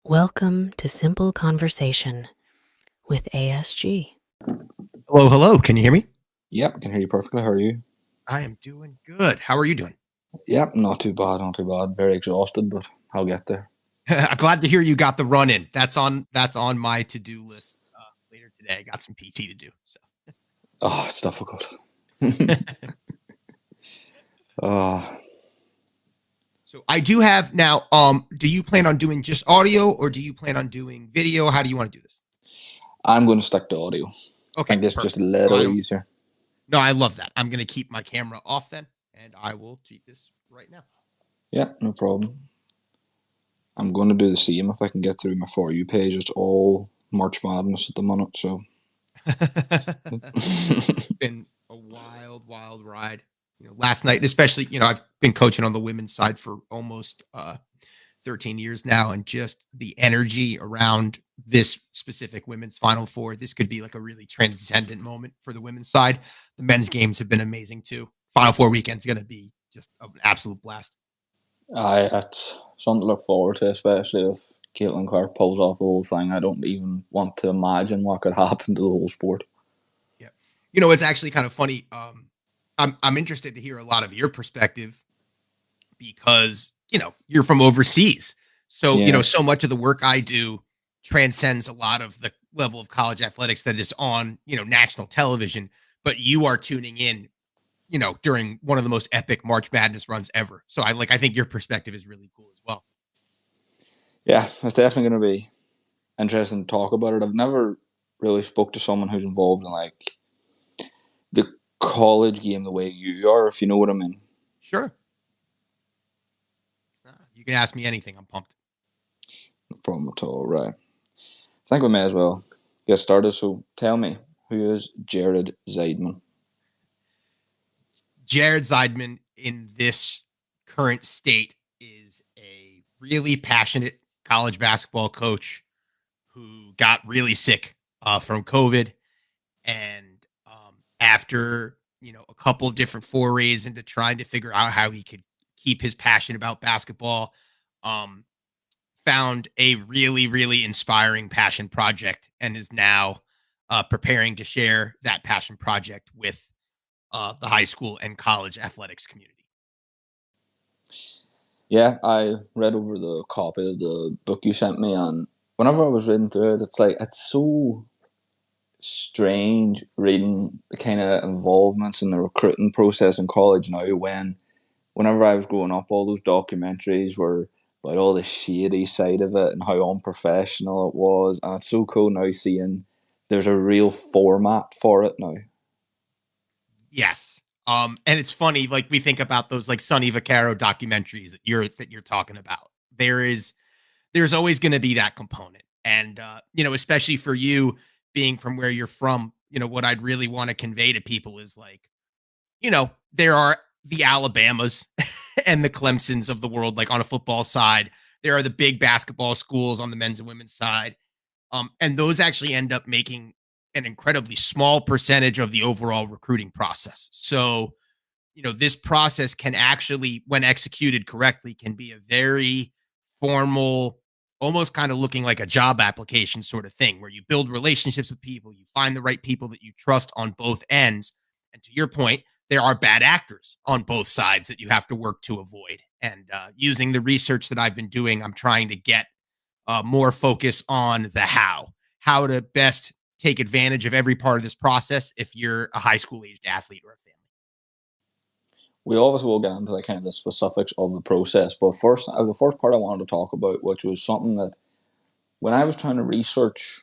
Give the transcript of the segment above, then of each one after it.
Welcome to Simple Conversation with ASG. Hello, hello. Can you hear me? Yep, I can hear you perfectly. How are you? I am doing good. How are you doing? Yep, not too bad, not too bad. Very exhausted, but I'll get there. I'm glad to hear you got the run in. That's on my to-do list later today. I got some PT to do. So. Oh, it's difficult. So I do have now. Do you plan on doing just audio, or do you plan on doing video? How do you want to do this? I'm going to stick to audio. Okay, I think it's just a little easier. No, I love that. I'm going to keep my camera off then, and I will tweet this right now. Yeah, no problem. I'm going to do the same if I can get through my For You page. It's all March Madness at the minute, so. It's been a wild ride. Last night, especially, I've been coaching on the women's side for almost 13 years now, and just the energy around this specific women's Final Four. This could be like a really transcendent moment for the women's side. The men's games have been amazing too. Final Four weekend's going to be just an absolute blast. It's something to look forward to, especially if Caitlin Clark pulls off the whole thing. I don't even want to imagine what could happen to the whole sport. Yeah. It's actually kind of funny. I'm interested to hear a lot of your perspective because, you're from overseas. So, Yeah. So much of the work I do transcends a lot of the level of college athletics that is on, national television, but you are tuning in, during one of the most epic March Madness runs ever. So I think your perspective is really cool as well. Yeah, it's definitely going to be interesting to talk about it. I've never really spoke to someone who's involved in like the college game the way you are, if you know what I mean. Sure. You can ask me anything. I'm pumped. No problem at all. Right. I think we may as well get started. So tell me, who is Jared Zeidman? Jared Zeidman in this current state is a really passionate college basketball coach who got really sick from COVID. And after, a couple different forays into trying to figure out how he could keep his passion about basketball, found a really, really inspiring passion project and is now preparing to share that passion project with the high school and college athletics community. Yeah, I read over the copy of the book you sent me, and whenever I was reading through it, it's so strange reading the kind of involvements in the recruiting process in college now. Whenever I was growing up, all those documentaries were about all the shady side of it and how unprofessional it was, and it's so cool now seeing there's a real format for it now. Yes. And it's funny, like we think about those like Sonny Vaccaro documentaries that you're talking about. There's always going to be that component. And, especially for you being from where you're from, what I'd really want to convey to people is like, there are the Alabamas and the Clemsons of the world, like on a football side. There are the big basketball schools on the men's and women's side. And those actually end up making an incredibly small percentage of the overall recruiting process. So, this process can actually, when executed correctly, can be a very formal, almost kind of looking like a job application sort of thing where you build relationships with people, you find the right people that you trust on both ends. And to your point, there are bad actors on both sides that you have to work to avoid. And using the research that I've been doing, I'm trying to get more focus on the how to best take advantage of every part of this process if you're a high school aged athlete or a family. We obviously will get into the kind of the specifics of the process, but first, the first part I wanted to talk about, which was something that when I was trying to research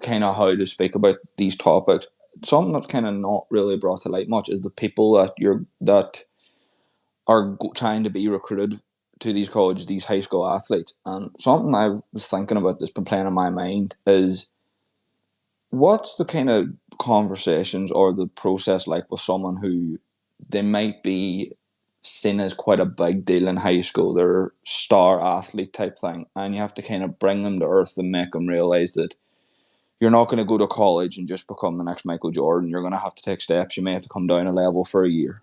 kind of how to speak about these topics, something that's kind of not really brought to light much is the people that are trying to be recruited to these colleges, these high school athletes. And something I was thinking about that's been playing in my mind is, what's the kind of conversations or the process like with someone who they might be seen as quite a big deal in high school? They're star athlete type thing, and you have to kind of bring them to earth and make them realize that you're not going to go to college and just become the next Michael Jordan. You're going to have to take steps. You may have to come down a level for a year.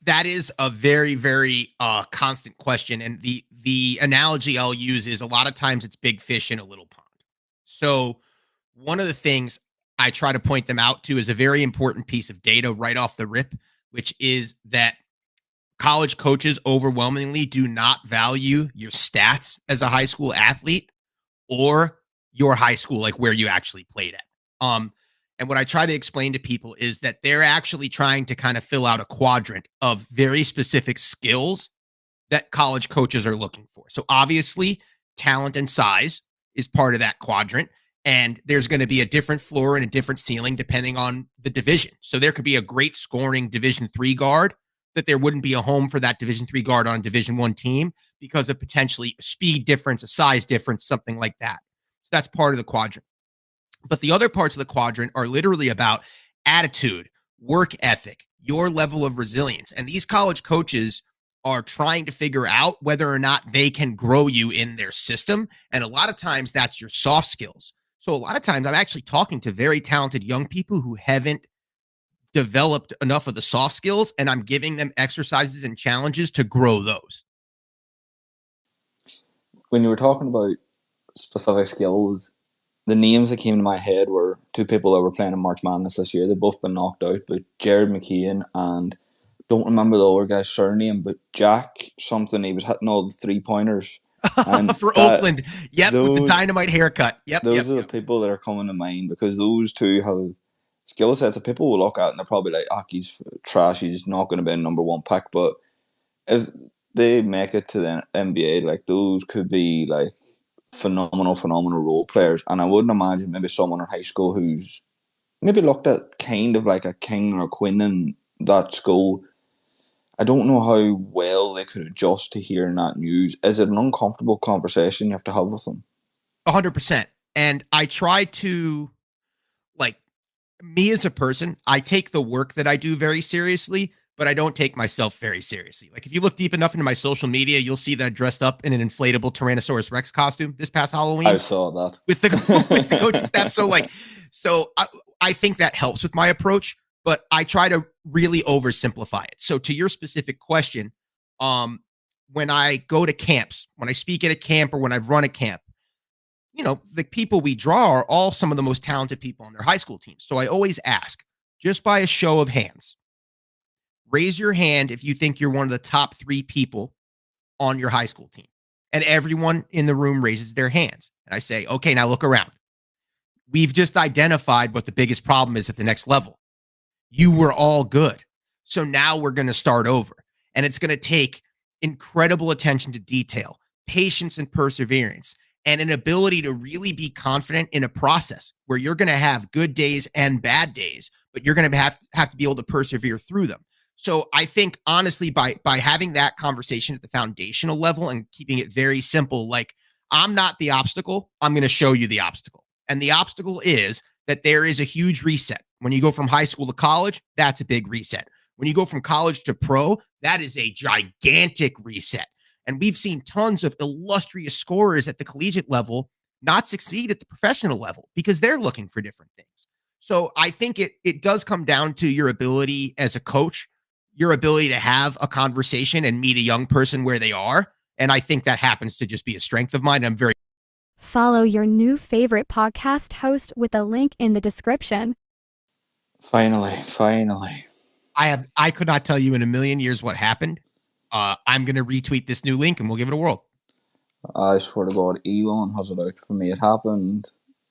That is a very, very constant question. And the analogy I'll use is a lot of times it's big fish in a little pond. So one of the things I try to point them out to is a very important piece of data right off the rip, which is that college coaches overwhelmingly do not value your stats as a high school athlete or your high school, like where you actually played at. And what I try to explain to people is that they're actually trying to kind of fill out a quadrant of very specific skills that college coaches are looking for. So obviously, talent and size is part of that quadrant. And there's going to be a different floor and a different ceiling depending on the division. So there could be a great scoring Division III guard that there wouldn't be a home for that Division III guard on a Division I team because of potentially a speed difference, a size difference, something like that. So that's part of the quadrant. But the other parts of the quadrant are literally about attitude, work ethic, your level of resilience. And these college coaches are trying to figure out whether or not they can grow you in their system. And a lot of times that's your soft skills. So a lot of times I'm actually talking to very talented young people who haven't developed enough of the soft skills, and I'm giving them exercises and challenges to grow those. When you were talking about specific skills, the names that came to my head were two people that were playing in March Madness this year. They've both been knocked out, but Jared McKeon and don't remember the other guy's surname, but Jack something. He was hitting all the 3-pointers. And for Oakland, yep, with the dynamite haircut. Yep, those are the people that are coming to mind because those two have skill sets that people will look at and they're probably like, he's trash, he's not going to be a number one pick. But if they make it to the NBA, like those could be like phenomenal role players. And I wouldn't imagine maybe someone in high school who's maybe looked at kind of like a king or a queen in that school. I don't know how well they could adjust to hearing that news. Is it an uncomfortable conversation you have to have with them? 100%. And I try to, like, me as a person, I take the work that I do very seriously, but I don't take myself very seriously. Like, if you look deep enough into my social media, you'll see that I dressed up in an inflatable Tyrannosaurus Rex costume this past Halloween. I saw that. With the coaching staff. So I think that helps with my approach, but I try to really oversimplify it. So to your specific question, when I go to camps, when I speak at a camp or when I've run a camp, you know, the people we draw are all some of the most talented people on their high school teams. So I always ask, just by a show of hands, raise your hand if you think you're one of the top 3 people on your high school team. And everyone in the room raises their hands. And I say, okay, now look around. We've just identified what the biggest problem is at the next level. You were all good. So now we're going to start over. And it's going to take incredible attention to detail, patience and perseverance, and an ability to really be confident in a process where you're going to have good days and bad days, but you're going to have to be able to persevere through them. So I think, honestly, by having that conversation at the foundational level and keeping it very simple, like, I'm not the obstacle, I'm going to show you the obstacle. And the obstacle is that there is a huge reset. When you go from high school to college, that's a big reset. When you go from college to pro, that is a gigantic reset. And we've seen tons of illustrious scorers at the collegiate level not succeed at the professional level because they're looking for different things. So I think it does come down to your ability as a coach, your ability to have a conversation and meet a young person where they are. And I think that happens to just be a strength of mine. I'm very. Follow your new favorite podcast host with a link in the description. Finally. I could not tell you in a million years what happened. I'm going to retweet this new link and we'll give it a whirl. I swear to God, Elon has it out for me. It happened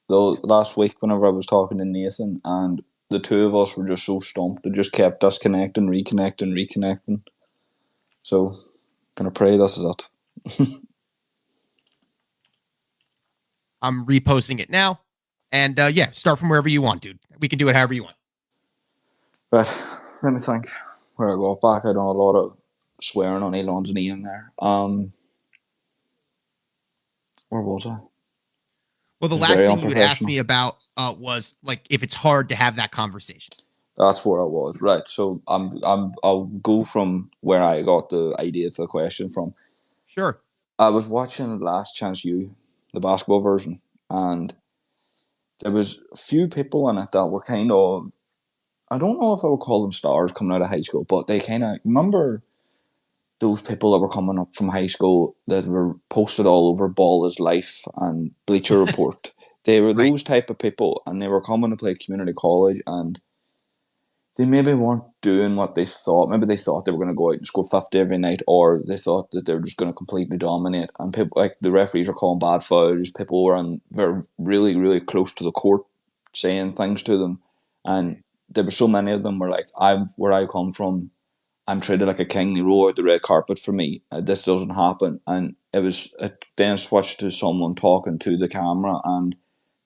last week whenever I was talking to Nathan, and the two of us were just so stumped. It just kept disconnecting, reconnecting. So, gonna pray this is it. I'm reposting it now. And start from wherever you want, dude. We can do it however you want. But let me think where I got back. I done a lot of swearing on Elon's knee in there. Where was I? Well, the last thing you would ask me about was like if it's hard to have that conversation. That's where I was, right? So I'll go from where I got the idea for the question from. Sure. I was watching Last Chance U, the basketball version, and there was a few people in it that were kind of I don't know if I would call them stars coming out of high school, but they kind of remember those people that were coming up from high school that were posted all over Ball is Life and Bleacher Report. They were Right. those type of people, and they were coming to play community college, and they maybe weren't doing what they thought. Maybe they thought they were going to go out and score 50 every night, or they thought that they were just going to completely dominate. And people, like the referees, are calling bad fouls. People were very really, really close to the court, saying things to them, and there were so many of them were like, "I'm where I come from. I'm treated like a king. They roll out the red carpet for me. This doesn't happen." And it then switched to someone talking to the camera, and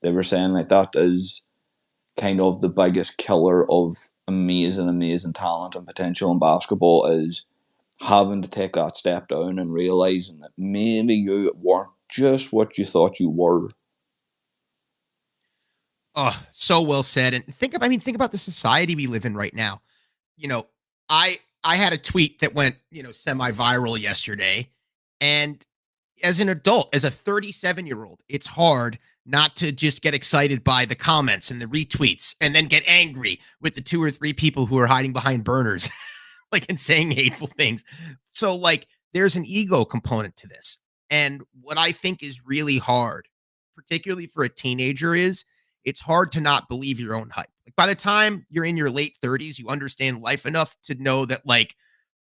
they were saying like that is kind of the biggest killer of amazing talent and potential in basketball, is having to take that step down and realizing that maybe you weren't just what you thought you were. Oh, so well said. And think about the society we live in right now. You know, I had a tweet that went, semi-viral yesterday. And as an adult, as a 37-year-old, it's hard not to just get excited by the comments and the retweets and then get angry with the 2 or 3 people who are hiding behind burners, like, and saying hateful things. So, like, there's an ego component to this. And what I think is really hard, particularly for a teenager, is it's hard to not believe your own hype. Like, by the time you're in your late 30s, you understand life enough to know that, like,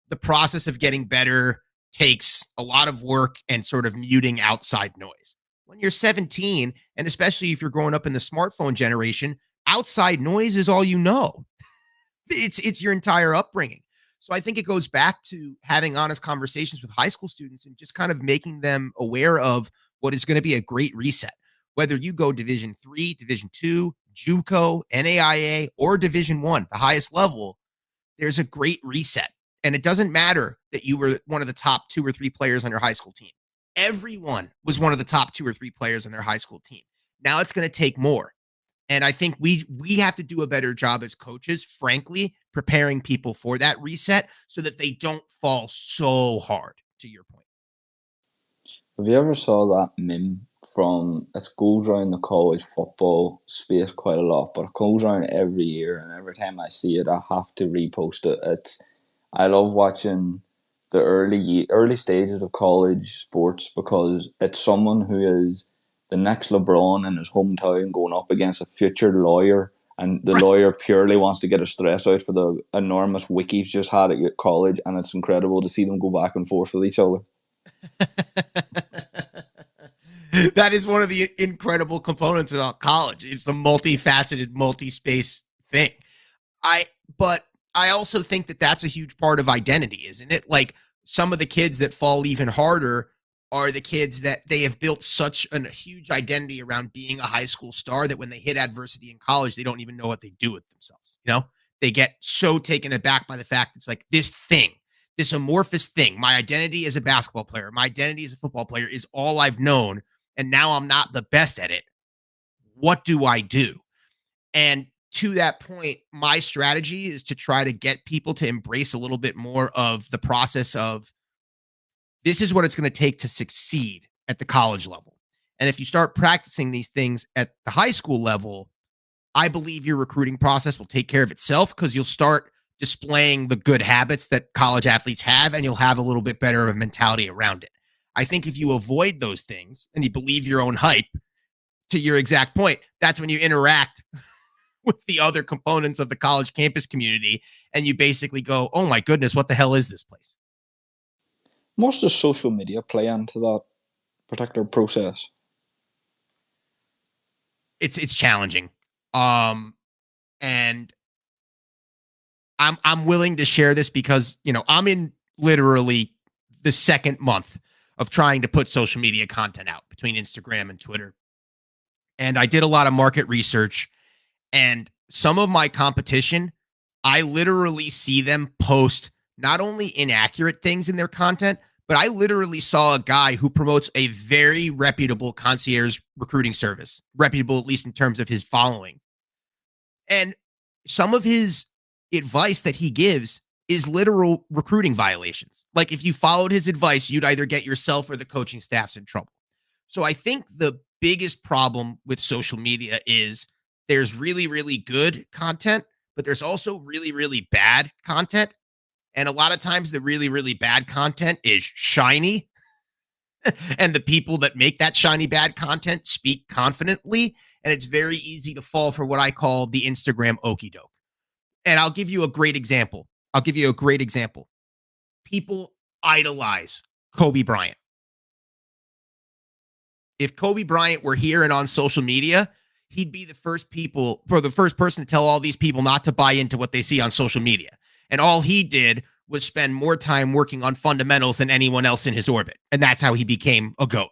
the process of getting better takes a lot of work and sort of muting outside noise. When you're 17, and especially if you're growing up in the smartphone generation, outside noise is all you know. It's your entire upbringing. So I think it goes back to having honest conversations with high school students and just kind of making them aware of what is going to be a great reset. Whether you go Division 3, Division 2, JUCO, NAIA, or Division 1, the highest level, there's a great reset. And it doesn't matter that you were one of the top 2 or 3 players on your high school team. Everyone was one of the top 2 or 3 players on their high school team. Now it's going to take more. And I think we have to do a better job as coaches, frankly, preparing people for that reset so that they don't fall so hard, to your point. Have you ever saw that meme from, it goes around the college football space quite a lot, but it goes around every year, and every time I see it, I have to repost it. I love watching the early stages of college sports, because it's someone who is the next LeBron in his hometown going up against a future lawyer, and the lawyer purely wants to get his stress out for the enormous week he's just had at college, and it's incredible to see them go back and forth with each other. That is one of the incredible components about college. It's a multifaceted, multi-space thing. But I also think that that's a huge part of identity, isn't it? Like, some of the kids that fall even harder are the kids that they have built such a huge identity around being a high school star that when they hit adversity in college, they don't even know what they do with themselves. They get so taken aback by the fact it's like this thing, this amorphous thing. My identity as a basketball player, my identity as a football player is all I've known. And now I'm not the best at it. What do I do? And to that point, my strategy is to try to get people to embrace a little bit more of the process of, this is what it's going to take to succeed at the college level. And if you start practicing these things at the high school level, I believe your recruiting process will take care of itself, because you'll start displaying the good habits that college athletes have, and you'll have a little bit better of a mentality around it. I think if you avoid those things and you believe your own hype, to your exact point, that's when you interact with the other components of the college campus community, and you basically go, oh my goodness, what the hell is this place? Most does social media play into that particular process? It's challenging. And I'm willing to share this because, I'm in literally the second month of trying to put social media content out between Instagram and Twitter. And I did a lot of market research, and some of my competition, I literally see them post not only inaccurate things in their content, but I literally saw a guy who promotes a very reputable concierge recruiting service, reputable at least in terms of his following. And some of his advice that he gives is literal recruiting violations. Like, if you followed his advice, you'd either get yourself or the coaching staffs in trouble. So I think the biggest problem with social media is there's really, really good content, but there's also really, really bad content. And a lot of times the really, really bad content is shiny. And the people that make that shiny bad content speak confidently. And it's very easy to fall for what I call the Instagram okie doke. And I'll give you a great example. People idolize Kobe Bryant. If Kobe Bryant were here and on social media, he'd be the first person to tell all these people not to buy into what they see on social media. And all he did was spend more time working on fundamentals than anyone else in his orbit. And that's how he became a GOAT.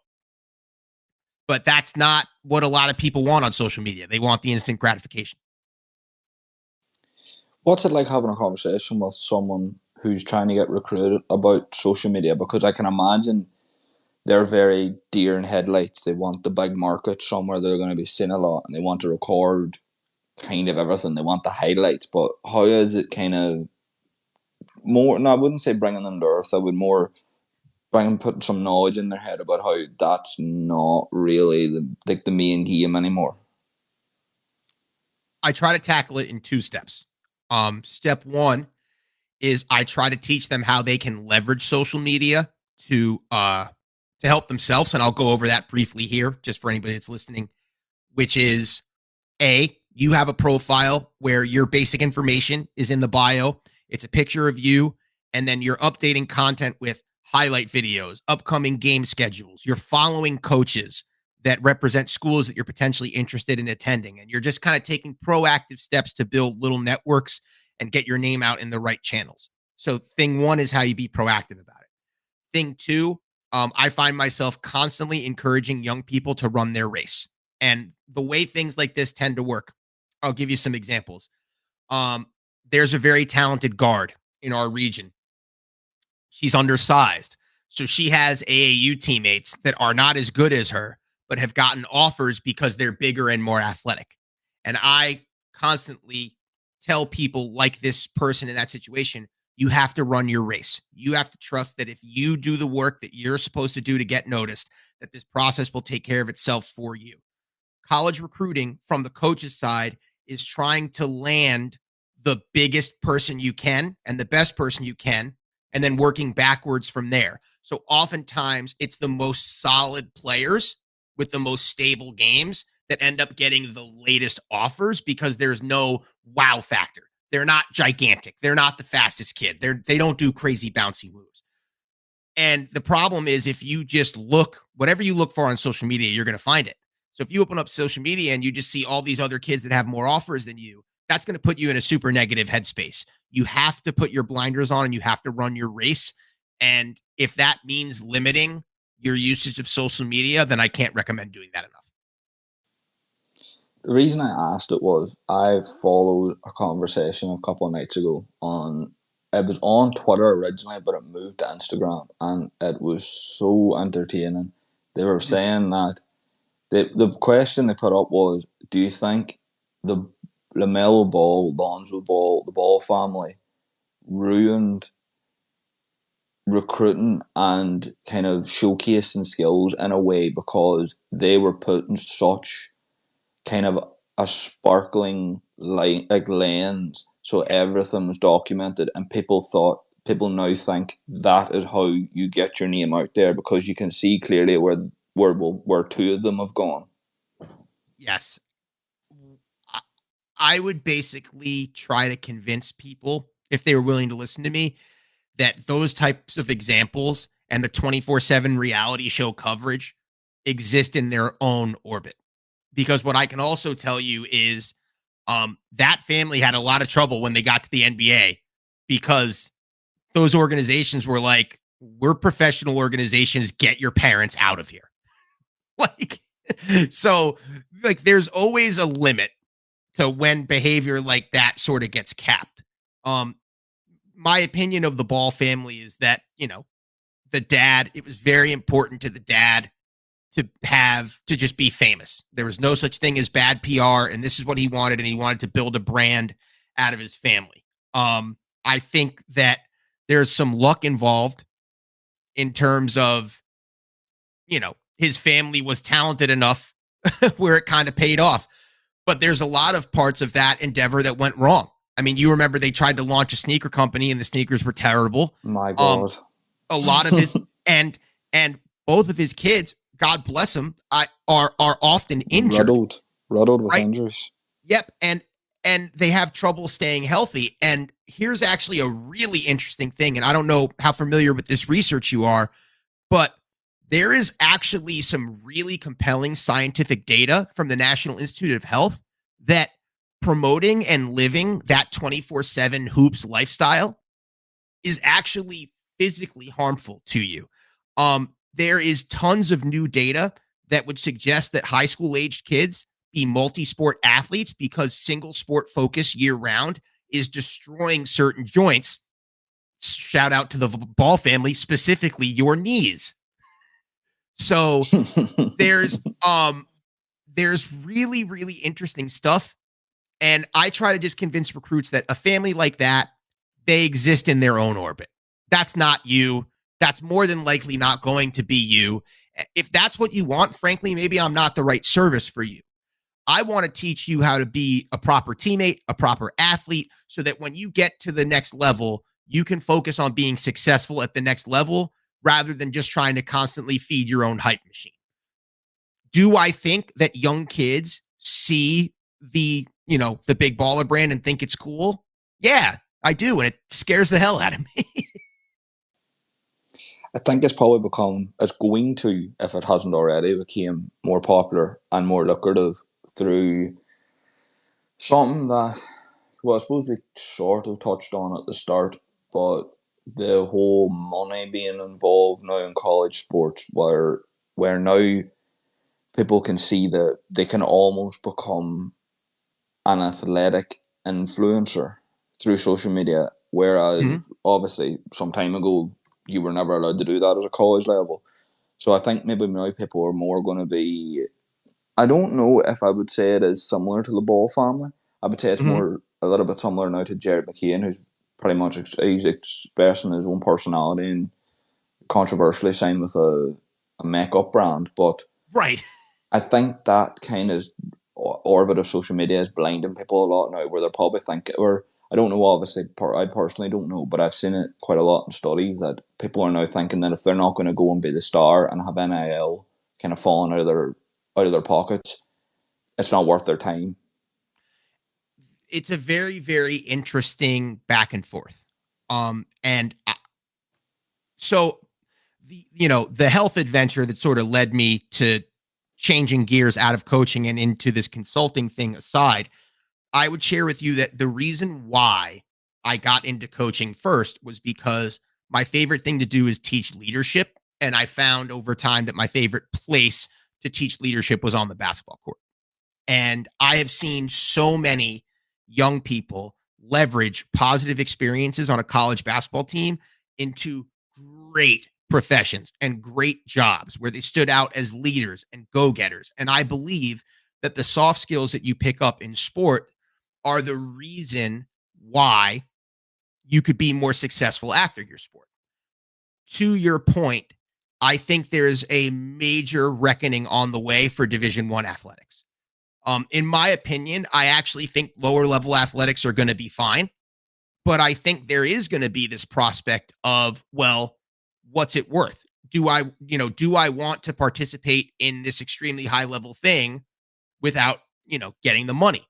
But that's not what a lot of people want on social media. They want the instant gratification. What's it like having a conversation with someone who's trying to get recruited about social media? Because I can imagine they're very deer in headlights. They want the big market somewhere they're going to be seen a lot, and they want to record kind of everything. They want the highlights. But how is it kind of more, no, I wouldn't say bringing them to earth. I would more putting some knowledge in their head about how that's not really the main game anymore. I try to tackle it in 2 steps. Step 1 is I try to teach them how they can leverage social media to help themselves. And I'll go over that briefly here, just for anybody that's listening, which is you have a profile where your basic information is in the bio. It's a picture of you, and then you're updating content with highlight videos, upcoming game schedules. You're following coaches that represent schools that you're potentially interested in attending. And you're just kind of taking proactive steps to build little networks and get your name out in the right channels. So thing 1 is how you be proactive about it. Thing 2, I find myself constantly encouraging young people to run their race. And the way things like this tend to work, I'll give you some examples. There's a very talented guard in our region. She's undersized. So she has AAU teammates that are not as good as her, but have gotten offers because they're bigger and more athletic. And I constantly tell people like this person in that situation, you have to run your race. You have to trust that if you do the work that you're supposed to do to get noticed, that this process will take care of itself for you. College recruiting from the coach's side is trying to land the biggest person you can and the best person you can, and then working backwards from there. So oftentimes it's the most solid players with the most stable games that end up getting the latest offers because there's no wow factor. They're not gigantic. They're not the fastest kid. They don't do crazy bouncy moves. And the problem is if you just look, whatever you look for on social media, you're going to find it. So if you open up social media and you just see all these other kids that have more offers than you, that's going to put you in a super negative headspace. You have to put your blinders on and you have to run your race. And if that means limiting your usage of social media, then I can't recommend doing that enough. The reason I asked it was I followed a conversation a couple of nights ago it was on Twitter originally, but it moved to Instagram, and it was so entertaining. They were saying that the question they put up was, do you think the LaMelo Ball, Lonzo Ball, the Ball family ruined recruiting and kind of showcasing skills in a way because they were putting such kind of a sparkling light, like lens, so everything was documented, and people now think that is how you get your name out there because you can see clearly where 2 of them have gone. Yes. I would basically try to convince people, if they were willing to listen to me, that those types of examples and the 24/7 reality show coverage exist in their own orbit. Because what I can also tell you is that family had a lot of trouble when they got to the NBA because those organizations were like, we're professional organizations, get your parents out of here. So there's always a limit to when behavior like that sort of gets capped. My opinion of the Ball family is that, the dad, it was very important to the dad to just be famous. There was no such thing as bad PR, and this is what he wanted, and he wanted to build a brand out of his family. I think that there's some luck involved in terms of, his family was talented enough where it kind of paid off. But there's a lot of parts of that endeavor that went wrong. I mean, you remember they tried to launch a sneaker company and the sneakers were terrible. My God. A lot of his and both of his kids, God bless them, are often injured. Riddled with right? injuries. Yep, and they have trouble staying healthy. And here's actually a really interesting thing, and I don't know how familiar with this research you are, but there is actually some really compelling scientific data from the National Institute of Health that promoting and living that 24/7 hoops lifestyle is actually physically harmful to you. There is tons of new data that would suggest that high school aged kids be multi-sport athletes because single sport focus year round is destroying certain joints. Shout out to the Ball family, specifically your knees. So there's really, really interesting stuff. And I try to just convince recruits that a family like that, they exist in their own orbit. That's not you. That's more than likely not going to be you. If that's what you want, frankly, maybe I'm not the right service for you. I want to teach you how to be a proper teammate, a proper athlete, so that when you get to the next level, you can focus on being successful at the next level rather than just trying to constantly feed your own hype machine. Do I think that young kids see the big baller brand and think it's cool? Yeah, I do. And it scares the hell out of me. I think it's going to, if it hasn't already, became more popular and more lucrative through something that, well, I suppose we sort of touched on at the start, but the whole money being involved now in college sports, where now people can see that they can almost become an athletic influencer through social media, whereas obviously some time ago you were never allowed to do that as a college level. So I think maybe now people are more going to be, I don't know if I would say it is similar to the Ball family. I would say it's more a little bit similar now to Jared McKeon, who's pretty much he's expressing his own personality and controversially signed with a makeup brand. But right. I think that kind of orbit of social media is blinding people a lot now, where they're probably thinking, or I don't know, obviously, I personally don't know, but I've seen it quite a lot in studies that people are now thinking that if they're not going to go and be the star and have NIL kind of falling out of their pockets, it's not worth their time. It's a very, very interesting back and forth. So the health adventure that sort of led me to changing gears out of coaching and into this consulting thing aside, I would share with you that the reason why I got into coaching first was because my favorite thing to do is teach leadership. And I found over time that my favorite place to teach leadership was on the basketball court. And I have seen so many young people leverage positive experiences on a college basketball team into great professions and great jobs where they stood out as leaders and go-getters. And I believe that the soft skills that you pick up in sport are the reason why you could be more successful after your sport. To your point, I think there's a major reckoning on the way for Division I athletics. In my opinion, I actually think lower level athletics are going to be fine, but I think there is going to be this prospect of, well, what's it worth? Do I want to participate in this extremely high level thing without, getting the money?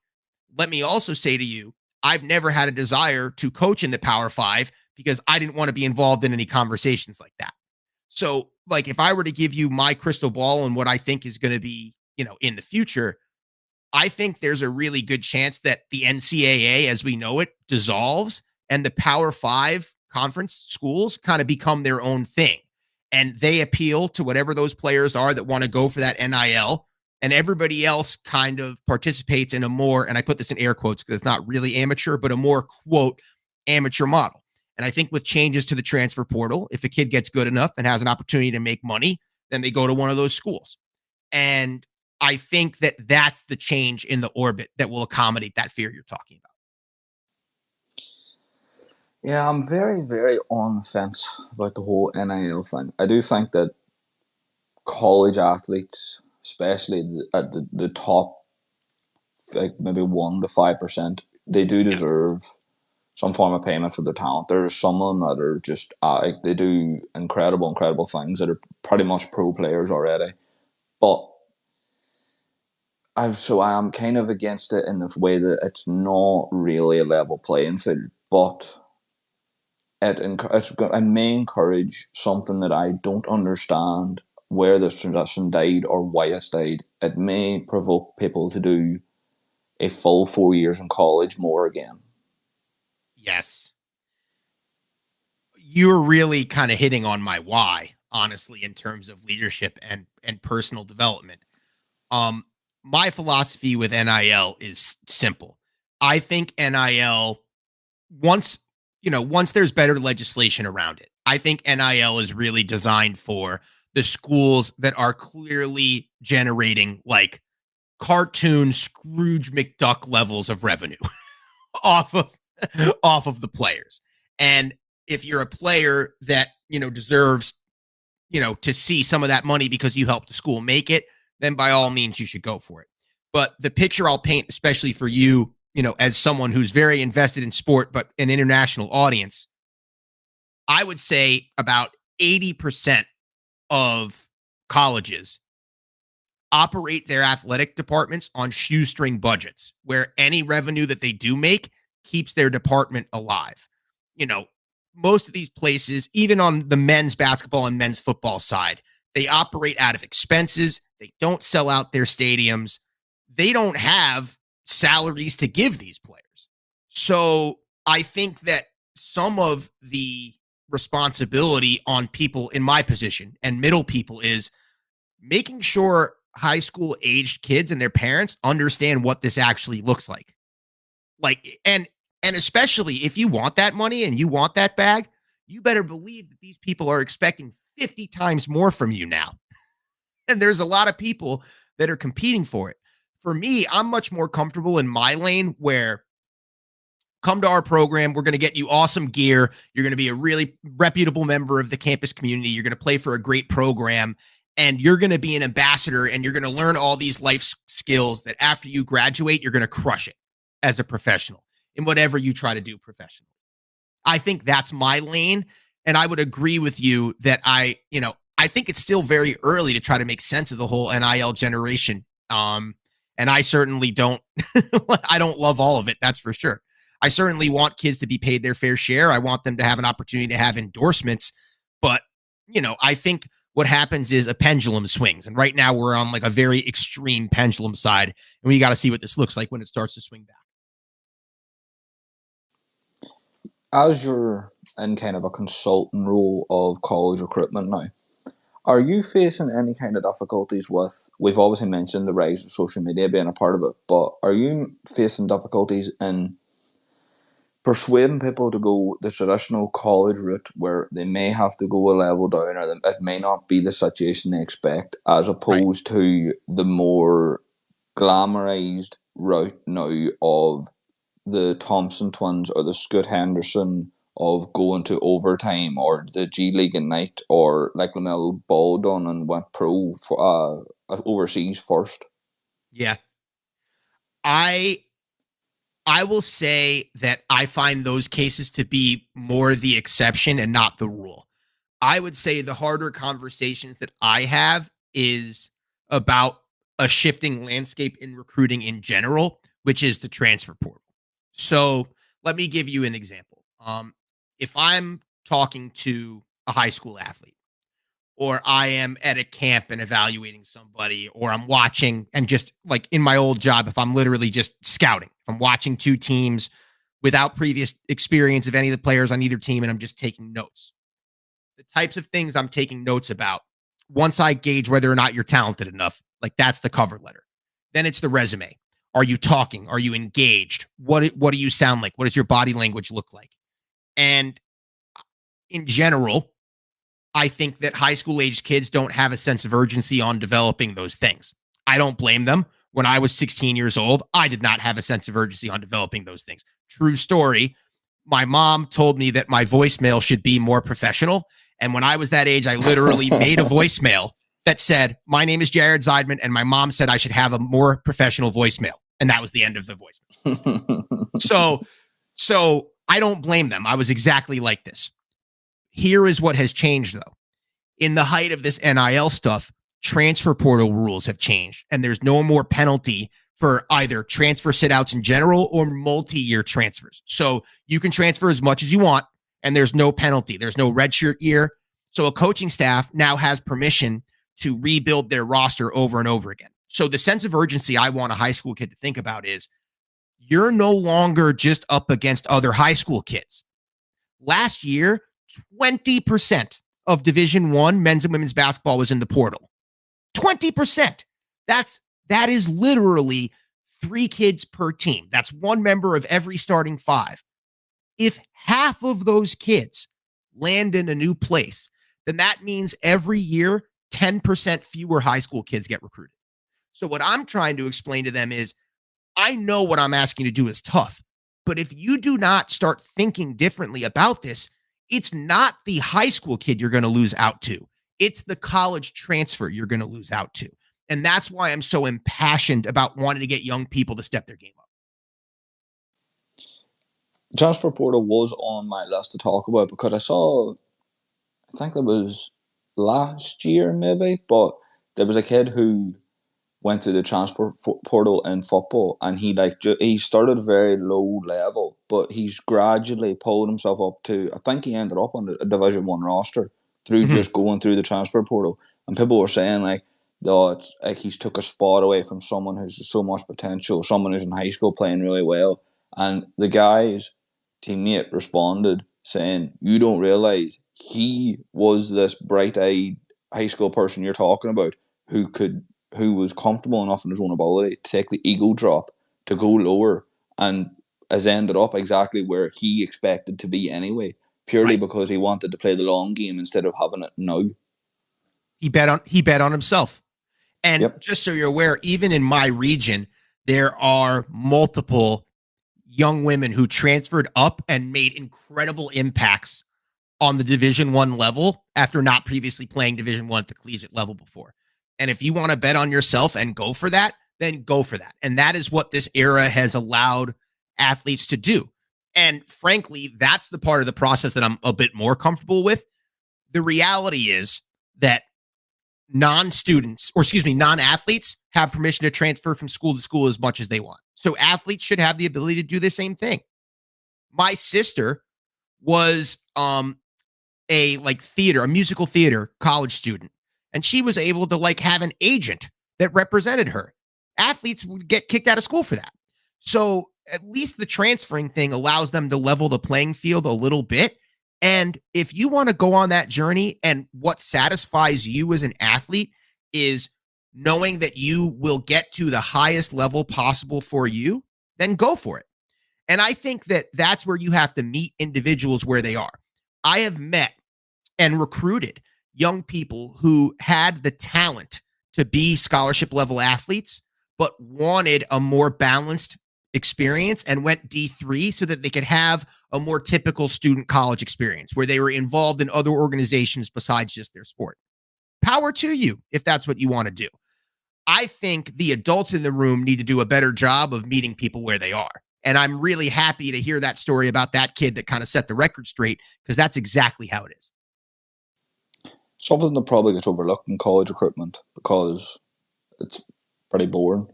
Let me also say to you, I've never had a desire to coach in the Power Five because I didn't want to be involved in any conversations like that. So, like, if I were to give you my crystal ball and what I think is going to be, in the future, I think there's a really good chance that the NCAA, as we know it, dissolves and the Power Five conference schools kind of become their own thing. And they appeal to whatever those players are that want to go for that NIL. And everybody else kind of participates in a more, and I put this in air quotes because it's not really amateur, but a more, quote, amateur model. And I think with changes to the transfer portal, if a kid gets good enough and has an opportunity to make money, then they go to one of those schools. And I think that that's the change in the orbit that will accommodate that fear you're talking about. Yeah, I'm very, very on the fence about the whole NIL thing. I do think that college athletes, especially at the top, like maybe 1 to 5%, they do deserve some form of payment for their talent. There's some of them that are just they do incredible things that are pretty much pro players already. But I am kind of against it in the way that it's not really a level playing field, but it may encourage something that I don't understand where this tradition died or why it's died. It may provoke people to do a full 4 years in college more again. Yes. You're really kind of hitting on my why, honestly, in terms of leadership and personal development. My philosophy with NIL is simple. I think NIL, once there's better legislation around it, I think NIL is really designed for the schools that are clearly generating like cartoon Scrooge McDuck levels of revenue off of the players. And if you're a player that, deserves, to see some of that money because you helped the school make it, then by all means you should go for it. But the picture I'll paint, especially for you, as someone who's very invested in sport, but an international audience, I would say about 80% of colleges operate their athletic departments on shoestring budgets, where any revenue that they do make keeps their department alive. Most of these places, even on the men's basketball and men's football side, they operate out of expenses. They don't sell out their stadiums. They don't have salaries to give these players. So I think that some of the responsibility on people in my position and middle people is making sure high school aged kids and their parents understand what this actually looks like. And especially if you want that money and you want that bag, you better believe that these people are expecting 50 times more from you now. And there's a lot of people that are competing for it. For me, I'm much more comfortable in my lane where come to our program. We're going to get you awesome gear. You're going to be a really reputable member of the campus community. You're going to play for a great program, and you're going to be an ambassador, and you're going to learn all these life skills that after you graduate, you're going to crush it as a professional in whatever you try to do professionally. I think that's my lane. And I would agree with you that I think it's still very early to try to make sense of the whole NIL generation. And I certainly don't, I don't love all of it. That's for sure. I certainly want kids to be paid their fair share. I want them to have an opportunity to have endorsements. But, I think what happens is a pendulum swings. And right now we're on like a very extreme pendulum side. And we got to see what this looks like when it starts to swing back. As you're in kind of a consultant role of college recruitment now, are you facing any kind of difficulties with, we've obviously mentioned the rise of social media being a part of it, but are you facing difficulties in persuading people to go the traditional college route where they may have to go a level down, or it may not be the situation they expect, as opposed to the more glamorized route now of the Thompson twins or the Scoot Henderson of going to overtime, or the G League Ignite, or like LaMelo Ball done and went pro for overseas first? Yeah. I will say that I find those cases to be more the exception and not the rule. I would say the harder conversations that I have is about a shifting landscape in recruiting in general, which is the transfer portal. So let me give you an example. If I'm talking to a high school athlete, or I am at a camp and evaluating somebody, or I'm watching, and just like in my old job, if I'm literally just scouting, if I'm watching two teams without previous experience of any of the players on either team, and I'm just taking notes, the types of things I'm taking notes about, once I gauge whether or not you're talented enough, like that's the cover letter. Then it's the resume. Are you talking? Are you engaged? What do you sound like? What does your body language look like? And in general, I think that high school aged kids don't have a sense of urgency on developing those things. I don't blame them. When I was 16 years old, I did not have a sense of urgency on developing those things. True story. My mom told me that my voicemail should be more professional. And when I was that age, I literally made a voicemail that said, "My name is Jared Zeidman," and my mom said I should have a more professional voicemail. And that was the end of the voicemail. So I don't blame them. I was exactly like this. Here is what has changed, though. In the height of this NIL stuff, transfer portal rules have changed, and there's no more penalty for either transfer sit-outs in general or multi-year transfers. So you can transfer as much as you want, and there's no penalty. There's no redshirt year. So a coaching staff now has permission to rebuild their roster over and over again. So the sense of urgency I want a high school kid to think about is you're no longer just up against other high school kids. Last year, 20% of Division I men's and women's basketball was in the portal. 20%. That is literally 3 kids per team. That's 1 member of every starting 5. If half of those kids land in a new place, then that means every year 10% fewer high school kids get recruited. So what I'm trying to explain to them is, I know what I'm asking you to do is tough, but if you do not start thinking differently about this, it's not the high school kid you're going to lose out to. It's the college transfer you're going to lose out to. And that's why I'm so impassioned about wanting to get young people to step their game up. Transfer portal was on my list to talk about because I think it was last year maybe, but there was a kid who went through the transfer portal in football, and he started very low level, but he's gradually pulled himself up to, I think he ended up on a Division I roster through just going through the transfer portal. And people were saying that he's took a spot away from someone who's so much potential, someone who's in high school playing really well. And the guy's teammate responded saying, "You don't realize he was this bright-eyed high school person you're talking about who was comfortable enough in his own ability to take the ego drop to go lower and has ended up exactly where he expected to be anyway, purely because he wanted to play the long game instead of having it now." He bet on himself. And just so you're aware, even in my region, there are multiple young women who transferred up and made incredible impacts on the Division I level after not previously playing Division I at the collegiate level before. And if you want to bet on yourself and go for that, then go for that. And that is what this era has allowed athletes to do. And frankly, that's the part of the process that I'm a bit more comfortable with. The reality is that non-athletes have permission to transfer from school to school as much as they want. So athletes should have the ability to do the same thing. My sister was a musical theater college student, and she was able to have an agent that represented her. Athletes would get kicked out of school for that. So at least the transferring thing allows them to level the playing field a little bit. And if you want to go on that journey, and what satisfies you as an athlete is knowing that you will get to the highest level possible for you, then go for it. And I think that that's where you have to meet individuals where they are. I have met and recruited young people who had the talent to be scholarship level athletes, but wanted a more balanced experience and went D3 so that they could have a more typical student college experience where they were involved in other organizations besides just their sport. Power to you if that's what you want to do. I think the adults in the room need to do a better job of meeting people where they are. And I'm really happy to hear that story about that kid that kind of set the record straight, because that's exactly how it is. Something that probably gets overlooked in college recruitment because it's pretty boring.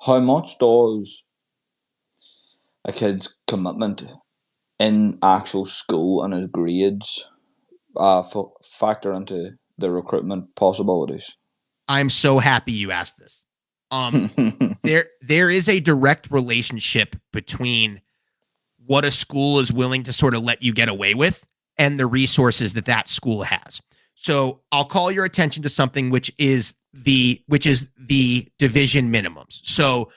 How much does a kid's commitment in actual school and his grades factor into the recruitment possibilities? I'm so happy you asked this. There is a direct relationship between what a school is willing to sort of let you get away with and the resources that school has. So I'll call your attention to something which is the division minimums. So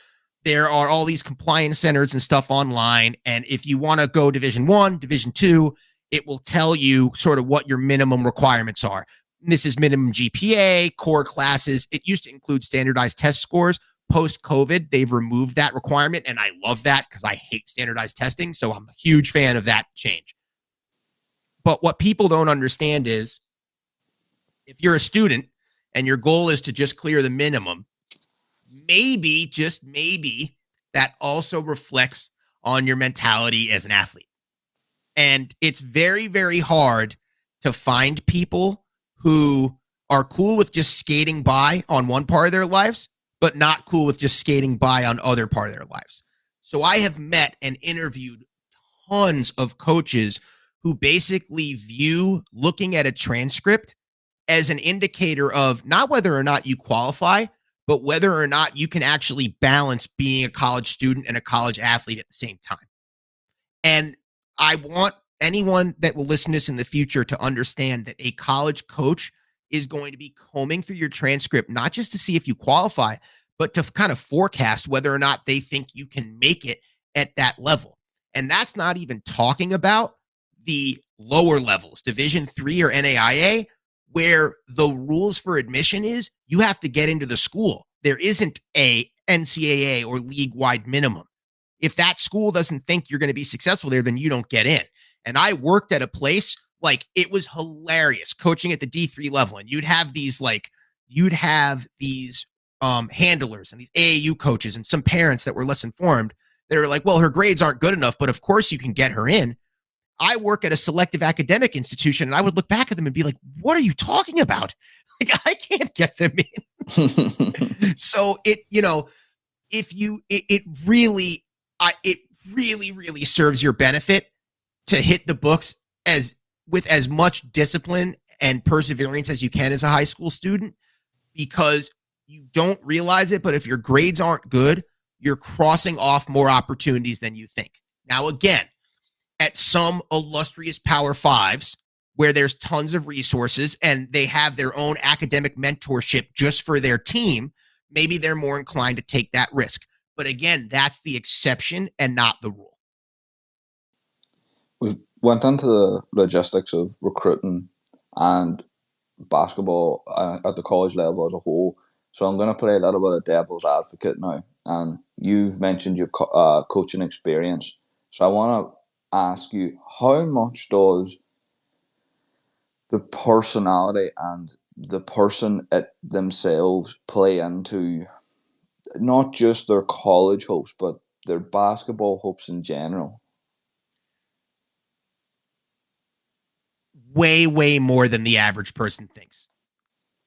there are all these compliance centers and stuff online. And if you want to go Division I, Division II, it will tell you sort of what your minimum requirements are. This is minimum GPA, core classes. It used to include standardized test scores. Post-COVID, they've removed that requirement. And I love that because I hate standardized testing. So I'm a huge fan of that change. But what people don't understand is if you're a student and your goal is to just clear the minimum, maybe, just maybe, that also reflects on your mentality as an athlete. And it's very, very hard to find people who are cool with just skating by on one part of their lives, but not cool with just skating by on other part of their lives. So I have met and interviewed tons of coaches who basically view looking at a transcript as an indicator of not whether or not you qualify, but whether or not you can actually balance being a college student and a college athlete at the same time. And I want anyone that will listen to this in the future to understand that a college coach is going to be combing through your transcript, not just to see if you qualify, but to kind of forecast whether or not they think you can make it at that level. And that's not even talking about the lower levels, Division III or NAIA, where the rules for admission is you have to get into the school. There isn't a NCAA or league-wide minimum. If that school doesn't think you're going to be successful there, then you don't get in. And I worked at a place, like, it was hilarious coaching at the D3 level. And you'd have these handlers and these AAU coaches and some parents that were less informed that are like, well, her grades aren't good enough, but of course you can get her in. I work at a selective academic institution, and I would look back at them and be like, what are you talking about? Like, I can't get them in. So it really serves your benefit to hit the books with as much discipline and perseverance as you can as a high school student, because you don't realize it, but if your grades aren't good, you're crossing off more opportunities than you think. Now, again, at some illustrious Power Fives where there's tons of resources and they have their own academic mentorship just for their team, maybe they're more inclined to take that risk. But again, that's the exception and not the rule. We went into the logistics of recruiting and basketball at the college level as a whole. So I'm going to play a little bit of devil's advocate now. And you've mentioned your coaching experience. So I want to ask you, how much does the personality and the person themselves play into not just their college hopes, but their basketball hopes in general? Way, way more than the average person thinks.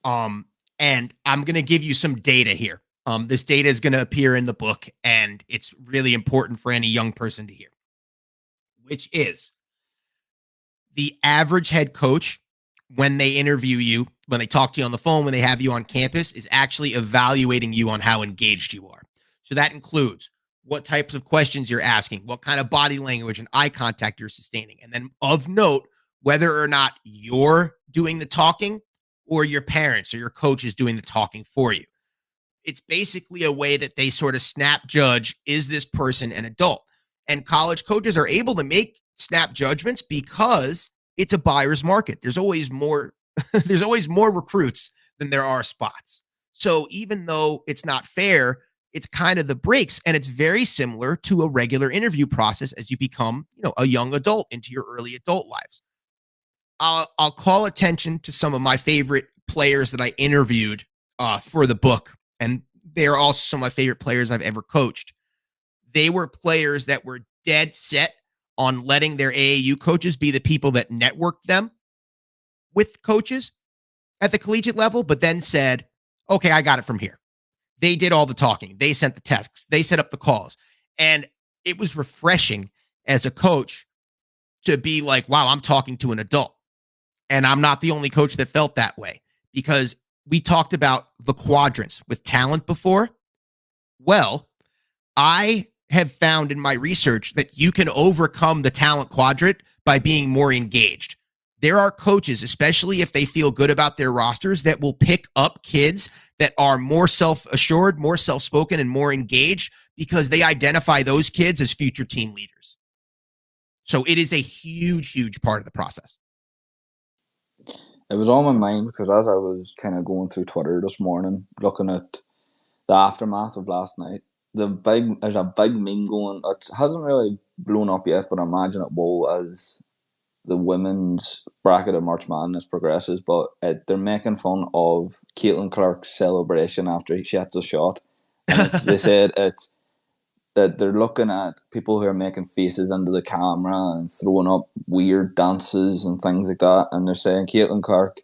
And I'm going to give you some data here. This data is going to appear in the book, and it's really important for any young person to hear, which is the average head coach, when they interview you, when they talk to you on the phone, when they have you on campus, is actually evaluating you on how engaged you are. So that includes what types of questions you're asking, what kind of body language and eye contact you're sustaining. And then of note, whether or not you're doing the talking or your parents or your coach is doing the talking for you. It's basically a way that they sort of snap judge, is this person an adult? And college coaches are able to make snap judgments because it's a buyer's market. There's always more recruits than there are spots. So even though it's not fair, it's kind of the breaks, and it's very similar to a regular interview process as you become, a young adult into your early adult lives. I'll call attention to some of my favorite players that I interviewed for the book, and they are also some of my favorite players I've ever coached. They were players that were dead set on letting their AAU coaches be the people that networked them with coaches at the collegiate level, but then said, okay, I got it from here. They did all the talking. They sent the texts. They set up the calls. And it was refreshing as a coach to be like, wow, I'm talking to an adult. And I'm not the only coach that felt that way, because we talked about the quadrants with talent before. Well, I have found in my research that you can overcome the talent quadrant by being more engaged. There are coaches, especially if they feel good about their rosters, that will pick up kids that are more self-assured, more self-spoken, and more engaged because they identify those kids as future team leaders. So it is a huge, huge part of the process. It was on my mind because as I was kind of going through Twitter this morning, looking at the aftermath of last night, there's a big meme going. It hasn't really blown up yet, but I imagine it will as the women's bracket of March Madness progresses. But they're making fun of Caitlin Clark's celebration after she hits a shot. And they said it's that they're looking at people who are making faces into the camera and throwing up weird dances and things like that, and they're saying Caitlin Clark,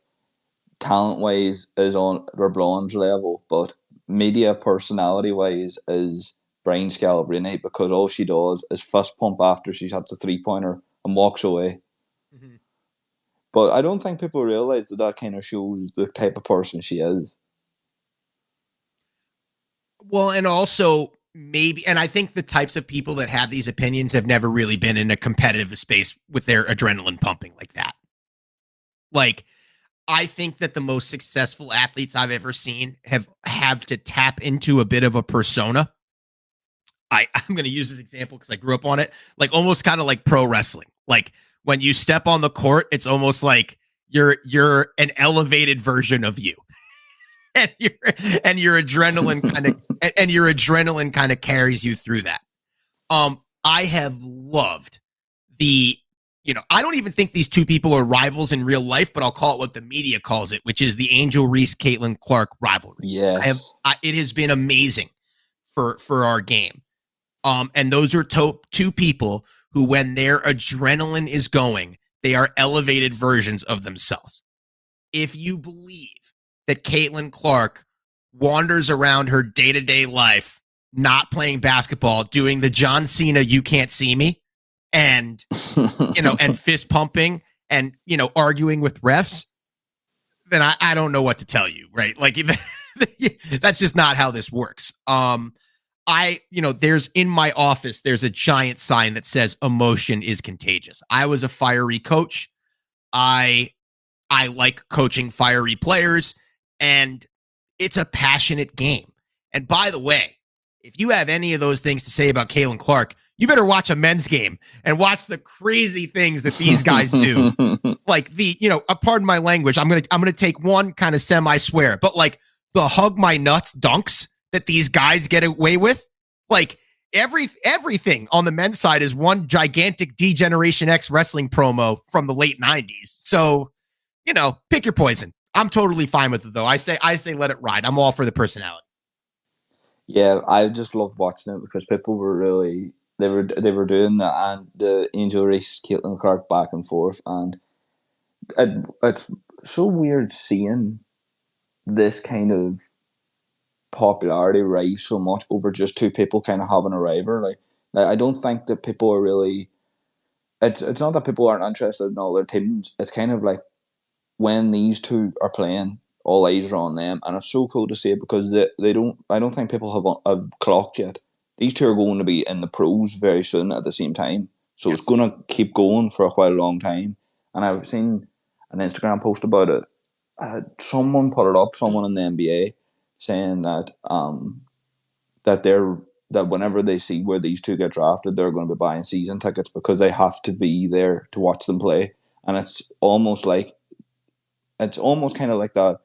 talent-wise, is on LeBron's level, but media personality-wise is Brian Scalabrine, because all she does is fist pump after she's had the three-pointer and walks away. Mm-hmm. But I don't think people realise that kind of shows the type of person she is. Well, and also maybe, and I think the types of people that have these opinions have never really been in a competitive space with their adrenaline pumping like that. Like, I think that the most successful athletes I've ever seen have to tap into a bit of a persona. I'm going to use this example because I grew up on it, like almost kind of like pro wrestling. Like when you step on the court, it's almost like you're an elevated version of you. And your adrenaline kind of carries you through that. I have loved I don't even think these two people are rivals in real life, but I'll call it what the media calls it, which is the Angel Reese Caitlin Clark rivalry. Yes. It has been amazing for our game. And those are two people who, when their adrenaline is going, they are elevated versions of themselves. If you believe that Caitlin Clark wanders around her day-to-day life, not playing basketball, doing the John Cena "you can't see me," and and fist pumping and arguing with refs, then I don't know what to tell you, right? Like that's just not how this works. There's in my office, there's a giant sign that says "Emotion is contagious." I was a fiery coach. I like coaching fiery players. And it's a passionate game. And by the way, if you have any of those things to say about Caitlin Clark, you better watch a men's game and watch the crazy things that these guys do. Like pardon my language, I'm gonna take one kind of semi-swear, but like the hug my nuts dunks that these guys get away with, like everything on the men's side is one gigantic D-Generation X wrestling promo from the late 90s. So, pick your poison. I'm totally fine with it, though. I say let it ride. I'm all for the personality. Yeah, I just loved watching it because people were really they were doing that, and the Angel Reese Caitlin Clark back and forth, and it's so weird seeing this kind of popularity rise so much over just two people kind of having a rivalry. Like I don't think that people are really. It's not that people aren't interested in all their teams. It's kind of like, when these two are playing, all eyes are on them, and it's so cool to see it because they don't. I don't think people have clocked yet. These two are going to be in the pros very soon at the same time, so It's going to keep going for quite a long time. And I've seen an Instagram post about it. Someone put it up, someone in the NBA, saying that that whenever they see where these two get drafted, they're going to be buying season tickets because they have to be there to watch them play. And it's almost kind of like that.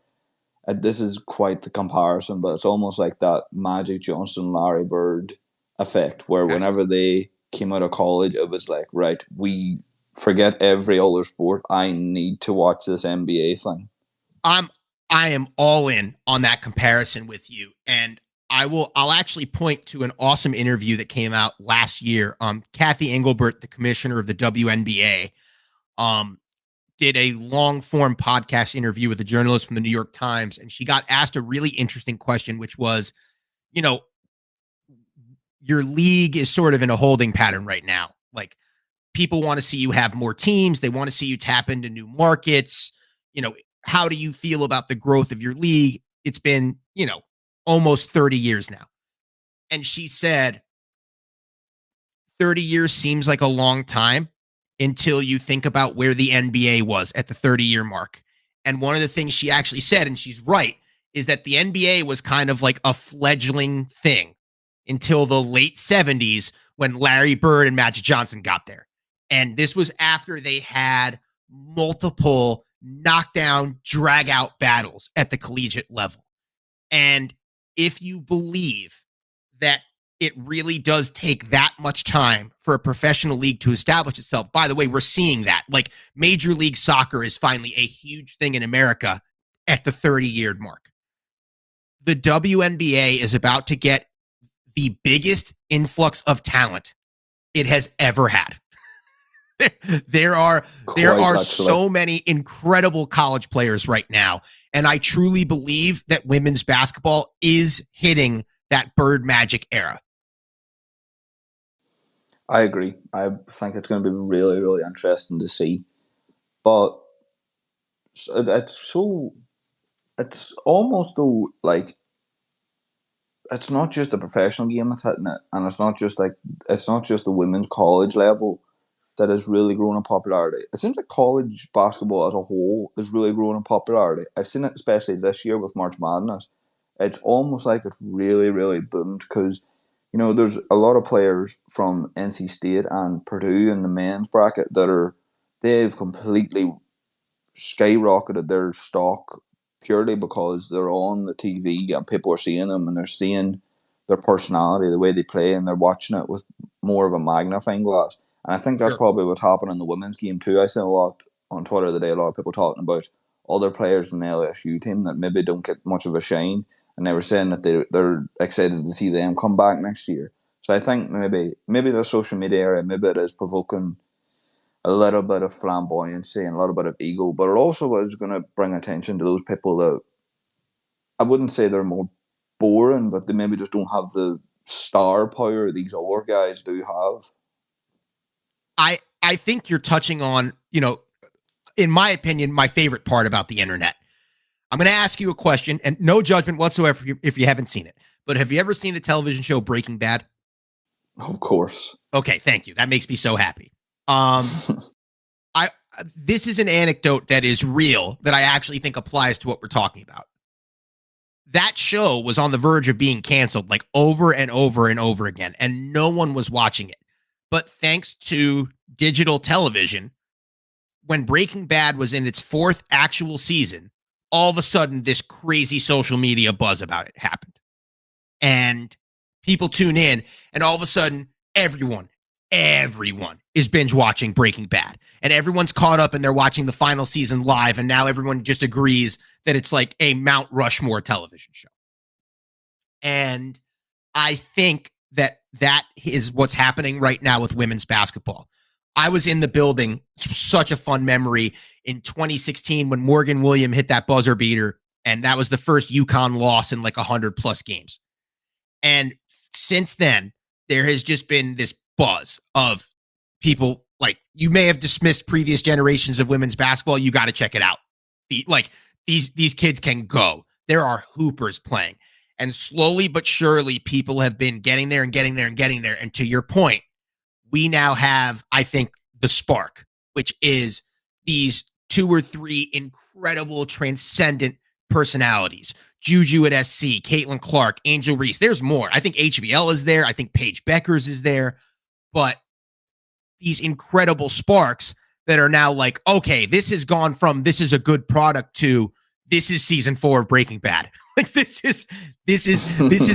This is quite the comparison, but it's almost like that Magic Johnson, Larry Bird effect, where whenever they came out of college, it was like, right, we forget every other sport. I need to watch this NBA thing. I am all in on that comparison with you, and I'll actually point to an awesome interview that came out last year. Kathy Engelbert, the commissioner of the WNBA, did a long form podcast interview with a journalist from the New York Times. And she got asked a really interesting question, which was, your league is sort of in a holding pattern right now. Like, people want to see you have more teams. They want to see you tap into new markets. How do you feel about the growth of your league? It's been, almost 30 years now. And she said, 30 years seems like a long time until you think about where the NBA was at the 30-year mark. And one of the things she actually said, and she's right, is that the NBA was kind of like a fledgling thing until the late 70s when Larry Bird and Magic Johnson got there. And this was after they had multiple knockdown, drag-out battles at the collegiate level. And if you believe that it really does take that much time for a professional league to establish itself. By the way, we're seeing that. Like, Major League Soccer is finally a huge thing in America at the 30-year mark. The WNBA is about to get the biggest influx of talent it has ever had. There are so many incredible college players right now, and I truly believe that women's basketball is hitting that Bird Magic era. I agree. I think it's going to be really, really interesting to see. But it's almost though like it's not just a professional game that's hitting it, and it's not just the women's college level that is really growing in popularity. It seems like college basketball as a whole is really growing in popularity. I've seen it especially this year with March Madness. It's almost like it's really, really boomed because, there's a lot of players from NC State and Purdue in the men's bracket they've completely skyrocketed their stock purely because they're on the TV and people are seeing them and they're seeing their personality, the way they play, and they're watching it with more of a magnifying glass. And I think that's probably what's happening in the women's game too. I see a lot on Twitter today, a lot of people talking about other players in the LSU team that maybe don't get much of a shine, and they were saying that they're excited to see them come back next year. So I think maybe the social media area, maybe it is provoking a little bit of flamboyancy and a little bit of ego, but it also is going to bring attention to those people that I wouldn't say they're more boring, but they maybe just don't have the star power these other guys do have. I think you're touching on, in my opinion, my favorite part about the internet. I'm going to ask you a question, and no judgment whatsoever if you haven't seen it, but have you ever seen the television show Breaking Bad? Of course. Okay, thank you. That makes me so happy. This is an anecdote that is real that I actually think applies to what we're talking about. That show was on the verge of being canceled like over and over and over again, and no one was watching it. But thanks to digital television, when Breaking Bad was in its 4th actual season, all of a sudden this crazy social media buzz about it happened. And people tune in, and all of a sudden everyone is binge watching Breaking Bad, and everyone's caught up and they're watching the final season live. And now everyone just agrees that it's like a Mount Rushmore television show. And I think that is what's happening right now with women's basketball. I was in the building. It's such a fun memory in 2016 when Morgan Williams hit that buzzer beater. And that was the first UConn loss in like 100+ games. And since then, there has just been this buzz of people like, you may have dismissed previous generations of women's basketball. You got to check it out. These kids can go. There are hoopers playing. And slowly but surely, people have been getting there and getting there and getting there. And to your point, we now have, I think, the spark, which is these 2 or 3 incredible, transcendent personalities. Juju at SC, Caitlin Clark, Angel Reese. There's more. I think HVL is there. I think Paige Beckers is there. But these incredible sparks that are now like, okay, this has gone from this is a good product to this is season 4 of Breaking Bad. Like this is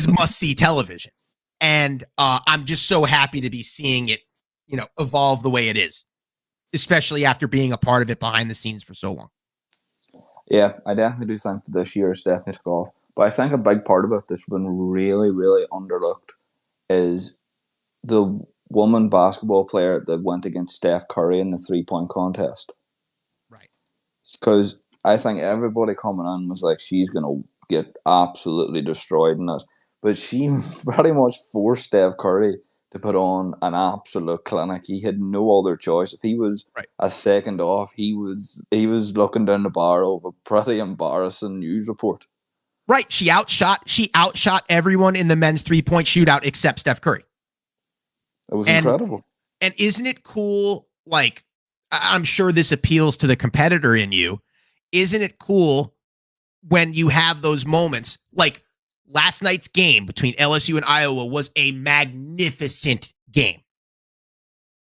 must-see television. And I'm just so happy to be seeing it, evolve the way it is, especially after being a part of it behind the scenes for so long. Yeah, I definitely do think that this year is definitely took off. But I think a big part of it that's been really, really underlooked is the woman basketball player that went against Steph Curry in the 3-point contest. Right. Because I think everybody coming in was like, she's going to get absolutely destroyed in this. But she pretty much forced Steph Curry to put on an absolute clinic. He had no other choice. If he was a second off, he was looking down the barrel of a pretty embarrassing news report. Right. She outshot everyone in the men's 3-point shootout except Steph Curry. It was incredible. And isn't it cool? Like, I'm sure this appeals to the competitor in you. Isn't it cool when you have those moments? Like last night's game between LSU and Iowa was a magnificent game.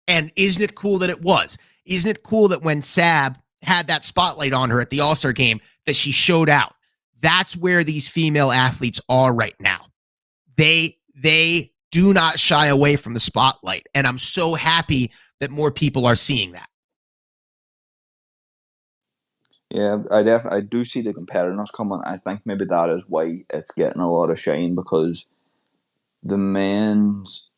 And isn't it cool that it was? Isn't it cool that when Sab had that spotlight on her at the All-Star game that she showed out? That's where these female athletes are right now. They do not shy away from the spotlight. And I'm so happy that more people are seeing that. Yeah, I do see the competitiveness coming. I think maybe that is why it's getting a lot of shine, because the men's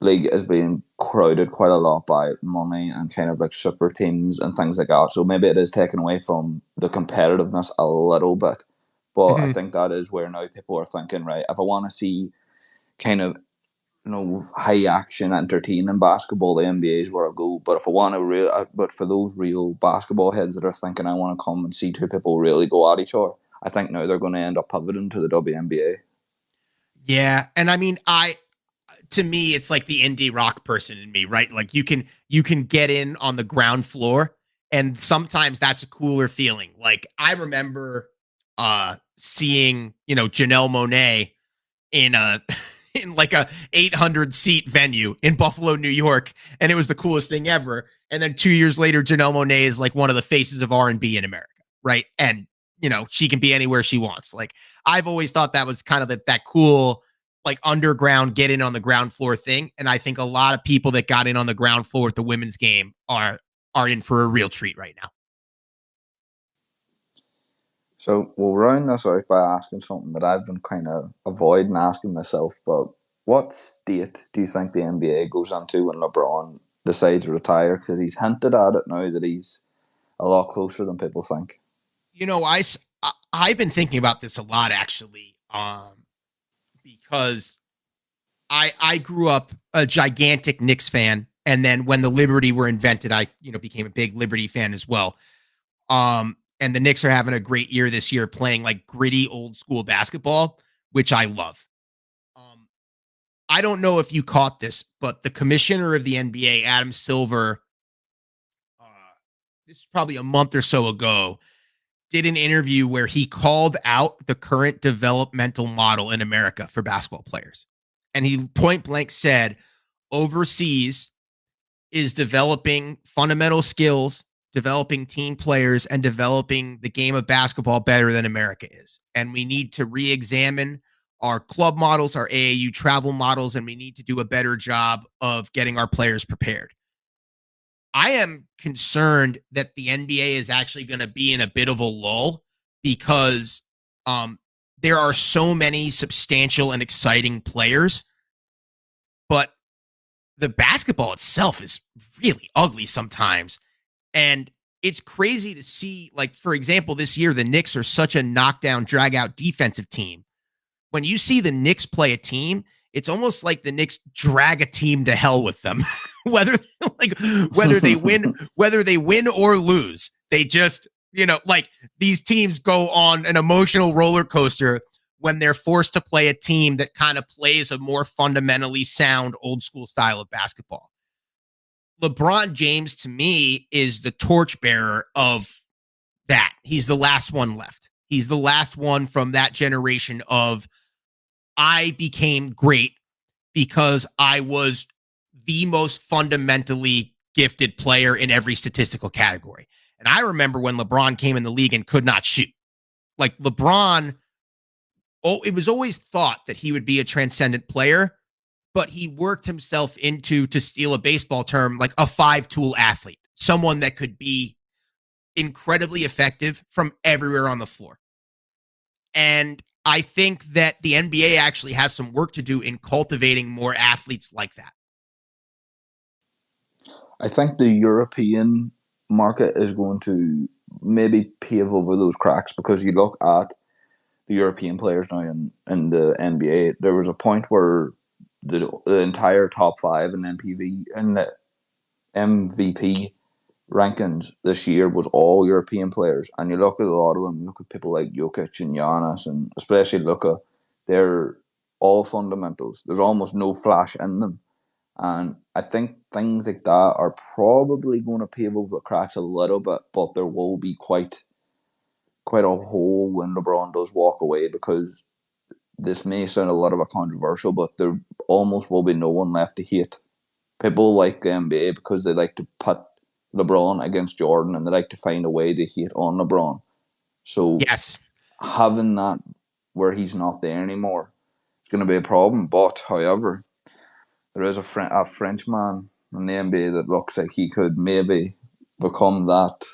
league is being crowded quite a lot by money and kind of like super teams and things like that. So maybe it is taken away from the competitiveness a little bit. But I Mhm. think that is where now people are thinking, right, if I want to see kind of, high action, entertaining basketball, the NBA is where I go. But if I want but for those real basketball heads that are thinking I want to come and see two people really go at each other, I think now they're going to end up pivoting to the WNBA. Yeah, and I mean, to me, it's like the indie rock person in me, right? Like you can get in on the ground floor, and sometimes that's a cooler feeling. Like I remember seeing, Janelle Monáe in a in like a 800 seat venue in Buffalo, New York, and it was the coolest thing ever. And then 2 years later, Janelle Monáe is like one of the faces of R&B in America, right? And she can be anywhere she wants. Like I've always thought that was kind of that cool, like underground, get in on the ground floor thing. And I think a lot of people that got in on the ground floor with the women's game are in for a real treat right now. So we'll round this out by asking something that I've been kind of avoiding asking myself. But what state do you think the NBA goes into when LeBron decides to retire? Because he's hinted at it now that he's a lot closer than people think. I've been thinking about this a lot actually, because I grew up a gigantic Knicks fan, and then when the Liberty were invented, I became a big Liberty fan as well. And the Knicks are having a great year this year, playing like gritty old school basketball, which I love. I don't know if you caught this, but the commissioner of the NBA, Adam Silver, this is probably a month or so ago, did an interview where he called out the current developmental model in America for basketball players. And he point blank said, overseas is developing fundamental skills, developing team players, and developing the game of basketball better than America is. And we need to re-examine our club models, our AAU travel models, and we need to do a better job of getting our players prepared. I am concerned that the NBA is actually going to be in a bit of a lull because there are so many substantial and exciting players, but the basketball itself is really ugly sometimes. And it's crazy to see, like, for example, this year, the Knicks are such a knockdown, drag out defensive team. When you see the Knicks play a team, it's almost like the Knicks drag a team to hell with them. whether they win or lose, they just, like these teams go on an emotional roller coaster when they're forced to play a team that kind of plays a more fundamentally sound old school style of basketball. LeBron James, to me, is the torchbearer of that. He's the last one left. He's the last one from that generation of, I became great because I was the most fundamentally gifted player in every statistical category. And I remember when LeBron came in the league and could not shoot. Like LeBron, it was always thought that he would be a transcendent player, but he worked himself into, to steal a baseball term, like a 5-tool athlete, someone that could be incredibly effective from everywhere on the floor. And I think that the NBA actually has some work to do in cultivating more athletes like that. I think the European market is going to maybe pave over those cracks, because you look at the European players now in the NBA. There was a point where the entire top five in MPV and the MVP rankings this year was all European players. And you look at a lot of them, look at people like Jokic and Giannis, and especially Luka, they're all fundamentals. There's almost no flash in them. And I think things like that are probably going to pave over the cracks a little bit, but there will be quite a hole when LeBron does walk away, because this may sound a little bit controversial, but there almost will be no one left to hate. People like the NBA because they like to put LeBron against Jordan, and they like to find a way to hate on LeBron. So yes, having that where he's not there anymore is going to be a problem. But however, there is a Frenchman in the NBA that looks like he could maybe become that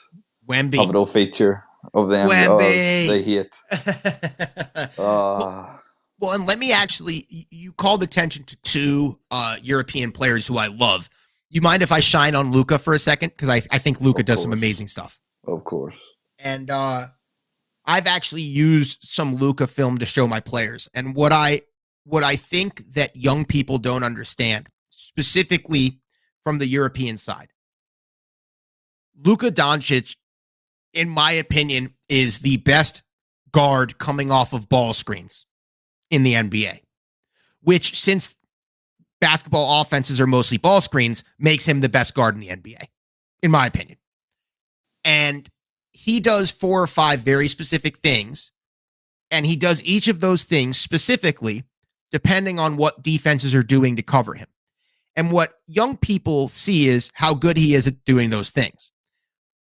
Wemby. pivotal feature of the NBA. Wemby. They hate. Well, and let me actually, you called attention to two European players who I love. You mind if I shine on Luka for a second? Because I think Luka does some amazing stuff. Of course. And I've actually used some Luka film to show my players. And what I think that young people don't understand, specifically from the European side, Luka Doncic, in my opinion, is the best guard coming off of ball screens in the NBA, which, since basketball offenses are mostly ball screens, makes him the best guard in the NBA, in my opinion. And he does 4 or 5 very specific things, and he does each of those things specifically depending on what defenses are doing to cover him. And what young people see is how good he is at doing those things.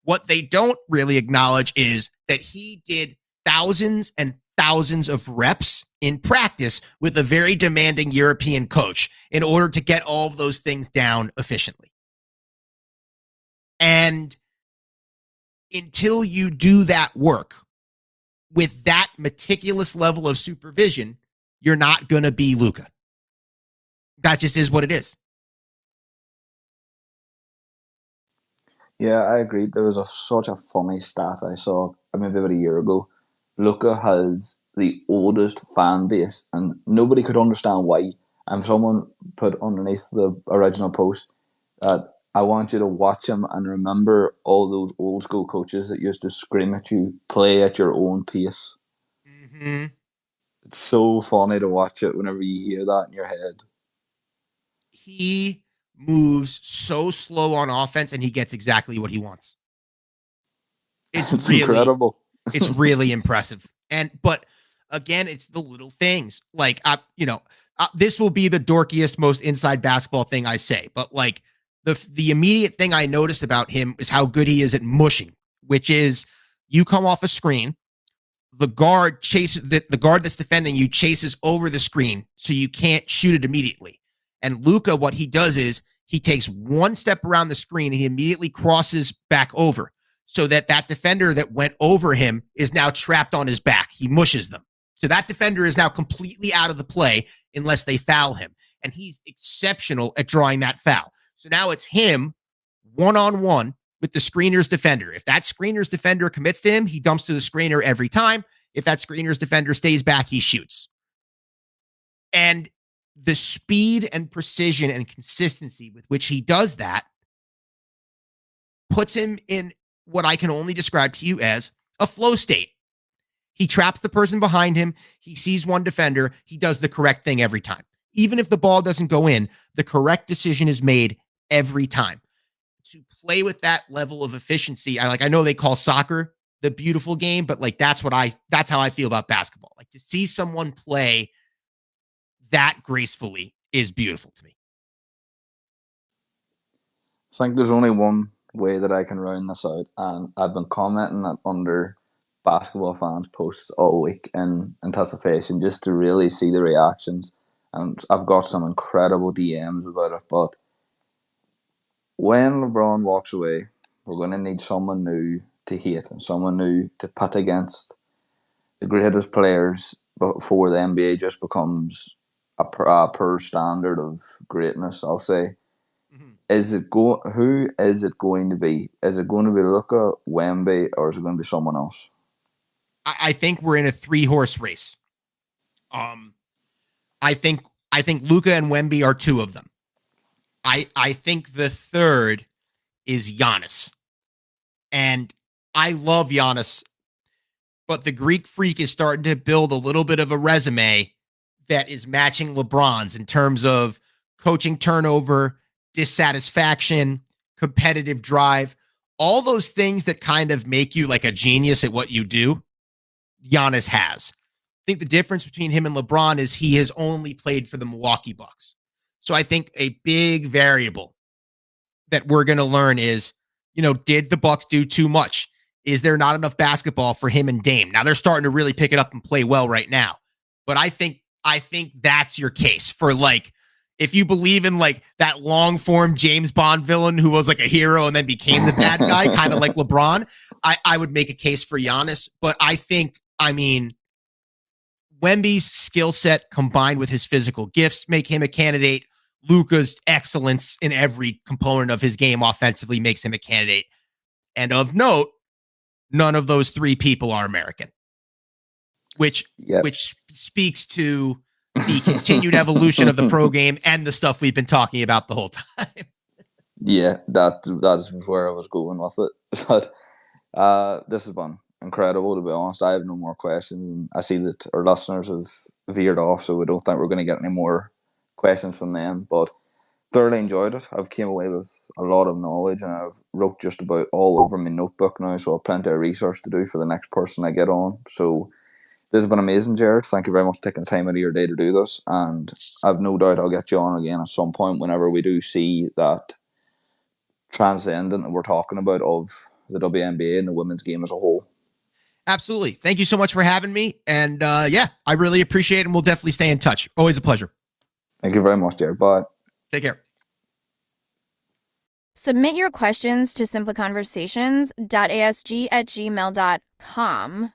What they don't really acknowledge is that he did thousands and thousands of reps in practice with a very demanding European coach in order to get all of those things down efficiently. And until you do that work with that meticulous level of supervision, you're not going to be Luka. That just is what it is. Yeah, I agree. There was such a funny stat I saw maybe about a year ago. Luka has the oldest fan base, and nobody could understand why. And someone put underneath the original post that I want you to watch him and remember all those old school coaches that used to scream at you, play at your own pace. Mm-hmm. It's so funny to watch it whenever you hear that in your head. He moves so slow on offense, and he gets exactly what he wants. It's really incredible. It's really impressive. But again, it's the little things. Like, this will be the dorkiest, most inside basketball thing I say, but like the immediate thing I noticed about him is how good he is at mushing, which is you come off a screen, the guard chases the guard that's defending you chases over the screen, so you can't shoot it immediately. And Luka, what he does is he takes one step around the screen and he immediately crosses back over, so that defender that went over him is now trapped on his back. He mushes them. So that defender is now completely out of the play unless they foul him. And he's exceptional at drawing that foul. So now it's him one-on-one with the screener's defender. If that screener's defender commits to him, he dumps to the screener every time. If that screener's defender stays back, he shoots. And the speed and precision and consistency with which he does that puts him in what I can only describe to you as a flow state. He traps the person behind him. He sees one defender. He does the correct thing every time. Even if the ball doesn't go in, the correct decision is made every time. To play with that level of efficiency, I know they call soccer the beautiful game, but like that's how I feel about basketball. Like, to see someone play that gracefully is beautiful to me. I think there's only one way that I can round this out, and I've been commenting under basketball fans' posts all week in anticipation just to really see the reactions, and I've got some incredible DMs about it. But when LeBron walks away, we're going to need someone new to hate and someone new to put against the greatest players before the NBA just becomes a per standard of greatness, I'll say. Mm-hmm. Who is it going to be? Is it going to be Luka, Wemby, or is it going to be someone else? I think we're in a 3-horse race. I think Luka and Wemby are 2 of them. I think the third is Giannis. And I love Giannis, but the Greek Freak is starting to build a little bit of a resume that is matching LeBron's in terms of coaching turnover, dissatisfaction, competitive drive, all those things that kind of make you like a genius at what you do. Giannis has. I think the difference between him and LeBron is he has only played for the Milwaukee Bucks. So I think a big variable that we're going to learn is, did the Bucks do too much? Is there not enough basketball for him and Dame? Now they're starting to really pick it up and play well right now. But I think that's your case for, like, if you believe in like that long form James Bond villain who was like a hero and then became the bad guy, kind of like LeBron, I would make a case for Giannis. But Wemby's skill set combined with his physical gifts make him a candidate. Luka's excellence in every component of his game offensively makes him a candidate. And of note, none of those three people are American, which speaks to the continued evolution of the pro game and the stuff we've been talking about the whole time. Yeah, that is where I was going with it. But this has been incredible, to be honest. I have no more questions. I see that our listeners have veered off, so we don't think we're going to get any more questions from them. But thoroughly enjoyed it. I've came away with a lot of knowledge, and I've wrote just about all over my notebook now, so I've plenty of research to do for the next person I get on. So this has been amazing, Jared. Thank you very much for taking the time out of your day to do this, and I've no doubt I'll get you on again at some point whenever we do see that transcendent that we're talking about of the WNBA and the women's game as a whole. Absolutely. Thank you so much for having me. And I really appreciate it, and we'll definitely stay in touch. Always a pleasure. Thank you very much, Jared. Bye. Take care. Submit your questions to simpleconversations.asg@gmail.com.